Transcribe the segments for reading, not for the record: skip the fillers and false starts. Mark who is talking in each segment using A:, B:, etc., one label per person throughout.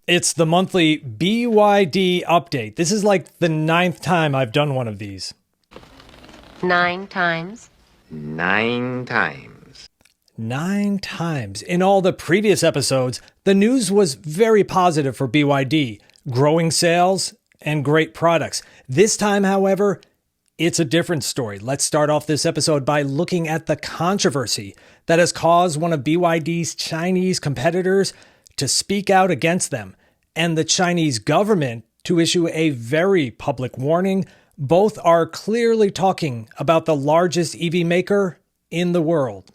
A: It's the monthly BYD update. This is like the 9th time I've done one of these.
B: 9 times?
C: 9 times.
A: 9 times. In all the previous episodes, the news was very positive for BYD, growing sales and great products. This time, however, it's a different story. Let's start off this episode by looking at the controversy that has caused one of BYD's Chinese competitors to speak out against them, and the Chinese government to issue a very public warning. Both are clearly talking about the largest EV maker in the world.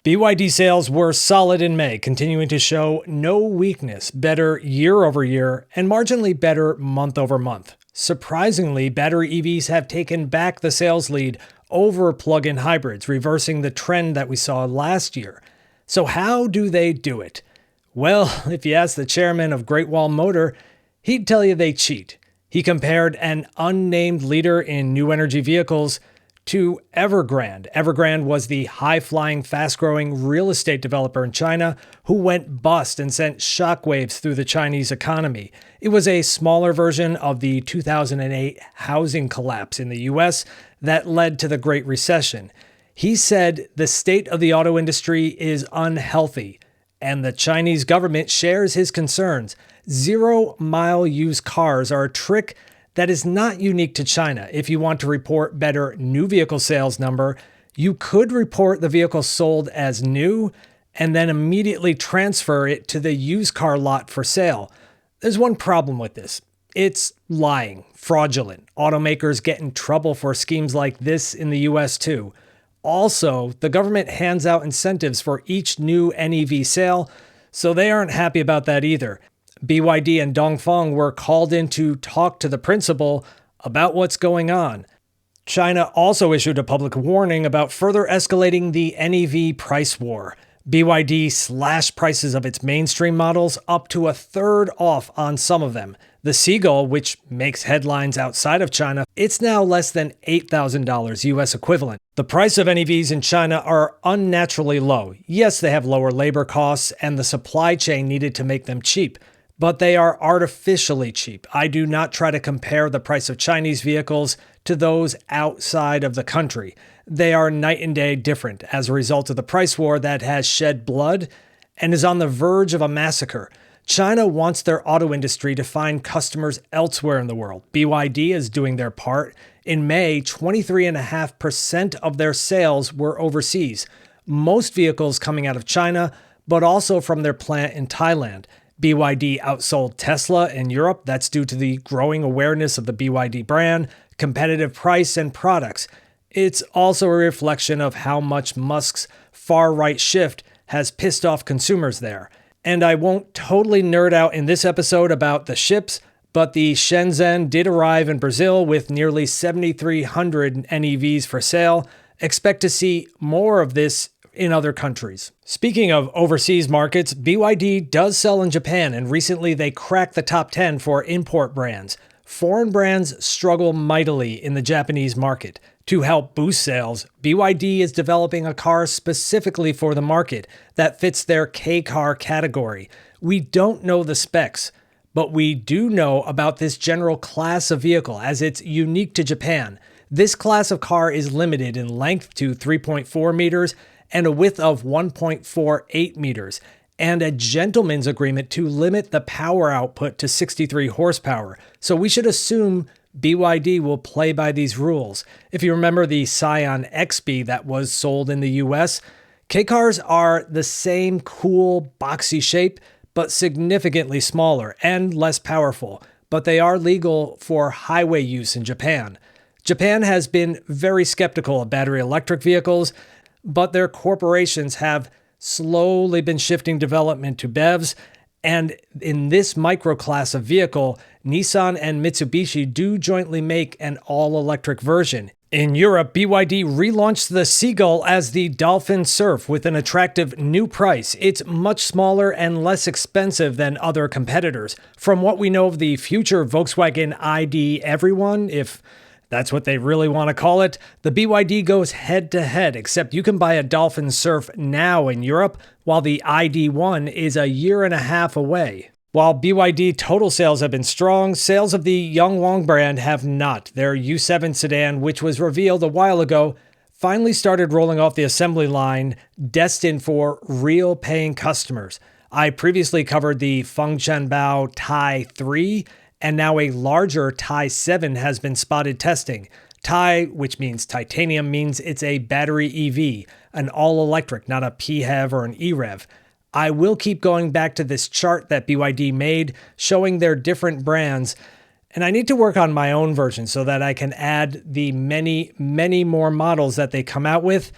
A: BYD sales were solid in May, continuing to show no weakness, better year over year, and marginally better month over month. Surprisingly, battery EVs have taken back the sales lead over plug-in hybrids, reversing the trend that we saw last year. So how do they do it? Well, if you ask the chairman of Great Wall Motor, he'd tell you they cheat. He compared an unnamed leader in new energy vehicles to Evergrande. Evergrande was the high-flying, fast-growing real estate developer in China who went bust and sent shockwaves through the Chinese economy. It was a smaller version of the 2008 housing collapse in the US that led to the Great Recession. He said the state of the auto industry is unhealthy, and the Chinese government shares his concerns. Zero-mile used cars are a trick that is not unique to China. If you want to report better new vehicle sales number, you could report the vehicle sold as new and then immediately transfer it to the used car lot for sale. There's one problem with this. It's lying, fraudulent. Automakers get in trouble for schemes like this in the US too. Also, the government hands out incentives for each new NEV sale, so they aren't happy about that either. BYD and Dongfeng were called in to talk to the principal about what's going on. China also issued a public warning about further escalating the NEV price war. BYD slashed prices of its mainstream models up to a third off on some of them. The Seagull, which makes headlines outside of China, it's now less than $8,000 US equivalent. The price of NEVs in China are unnaturally low. Yes, they have lower labor costs and the supply chain needed to make them cheap, but they are artificially cheap. I do not try to compare the price of Chinese vehicles to those outside of the country. They are night and day different as a result of the price war that has shed blood and is on the verge of a massacre. China wants their auto industry to find customers elsewhere in the world. BYD is doing their part. In May, 23.5% of their sales were overseas. Most vehicles coming out of China, but also from their plant in Thailand. BYD outsold Tesla in Europe. That's due to the growing awareness of the BYD brand, competitive price, and products. It's also a reflection of how much Musk's far-right shift has pissed off consumers there. And I won't totally nerd out in this episode about the ships, but the Shenzhen did arrive in Brazil with nearly 7,300 NEVs for sale. Expect to see more of this in other countries. Speaking of overseas markets, BYD does sell in Japan, and recently they cracked the top 10 for import brands. Foreign brands struggle mightily in the Japanese market. To help boost sales, BYD is developing a car specifically for the market that fits their K-car category. We don't know the specs, but we do know about this general class of vehicle as it's unique to Japan. This class of car is limited in length to 3.4 meters and a width of 1.48 meters, and a gentleman's agreement to limit the power output to 63 horsepower. So we should assume BYD will play by these rules. If you remember the Scion XB that was sold in the US, K-cars are the same cool, boxy shape, but significantly smaller and less powerful, but they are legal for highway use in Japan. Japan has been very skeptical of battery electric vehicles, but their corporations have slowly been shifting development to BEVs, and in this microclass of vehicle, Nissan and Mitsubishi do jointly make an all-electric version. In Europe, BYD relaunched the Seagull as the Dolphin Surf with an attractive new price. It's much smaller and less expensive than other competitors. From what we know of the future Volkswagen ID Everyone, if That's what they really want to call it. The BYD goes head to head, except you can buy a Dolphin Surf now in Europe, while the ID.1 is a year and a half away. While BYD total sales have been strong, sales of the Yangwang brand have not. Their U7 sedan, which was revealed a while ago, finally started rolling off the assembly line, destined for real paying customers. I previously covered the Fang Cheng Bao Tai 3, and now a larger Tai 7 has been spotted testing. Tai, which means titanium, means it's a battery EV, an all-electric, not a PHEV or an EREV. I will keep going back to this chart that BYD made, showing their different brands, and I need to work on my own version so that I can add the many, many more models that they come out with.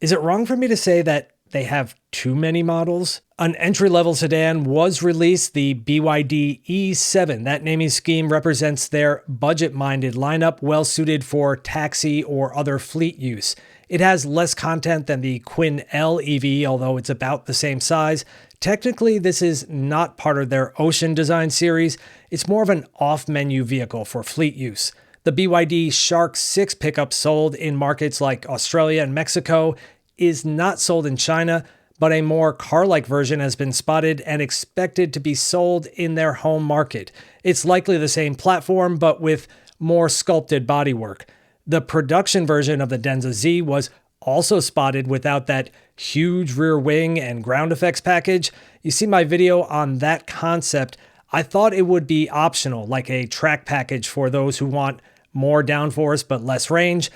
A: Is it wrong for me to say that they have too many models? An entry-level sedan was released, the BYD E7. That naming scheme represents their budget-minded lineup, well-suited for taxi or other fleet use. It has less content than the Quin L EV, although it's about the same size. Technically, this is not part of their Ocean design series. It's more of an off-menu vehicle for fleet use. The BYD Shark 6 pickup, sold in markets like Australia and Mexico, is not sold in China, but a more car-like version has been spotted and expected to be sold in their home market. It's likely the same platform, but with more sculpted bodywork. The production version of the Denza Z was also spotted without that huge rear wing and ground effects package. You see my video on that concept. I thought it would be optional, like a track package for those who want more downforce but less range.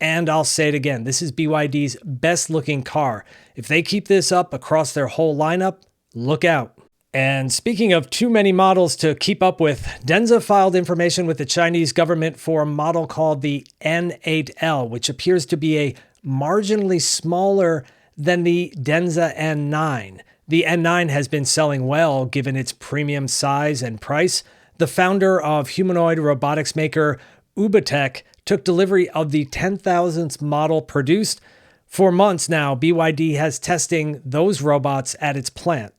A: And I'll say it again, this is BYD's best looking car. If they keep this up across their whole lineup, look out. And speaking of too many models to keep up with, Denza filed information with the Chinese government for a model called the N8L, which appears to be a marginally smaller than the Denza N9. The N9 has been selling well given its premium size and price. The founder of humanoid robotics maker Ubatech took delivery of the 10,000th model produced. For months now, BYD has testing those robots at its plant.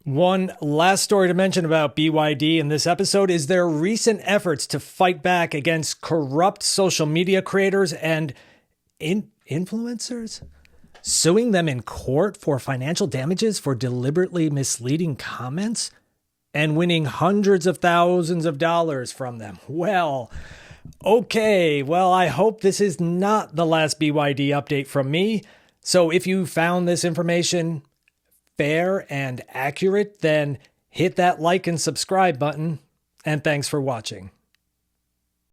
A: One last story to mention about BYD in this episode is their recent efforts to fight back against corrupt social media creators and influencers, suing them in court for financial damages for deliberately misleading comments and winning hundreds of thousands of dollars from them. Okay, I hope this is not the last BYD update from me. So if you found this information fair and accurate, then hit that like and subscribe button. And thanks for watching.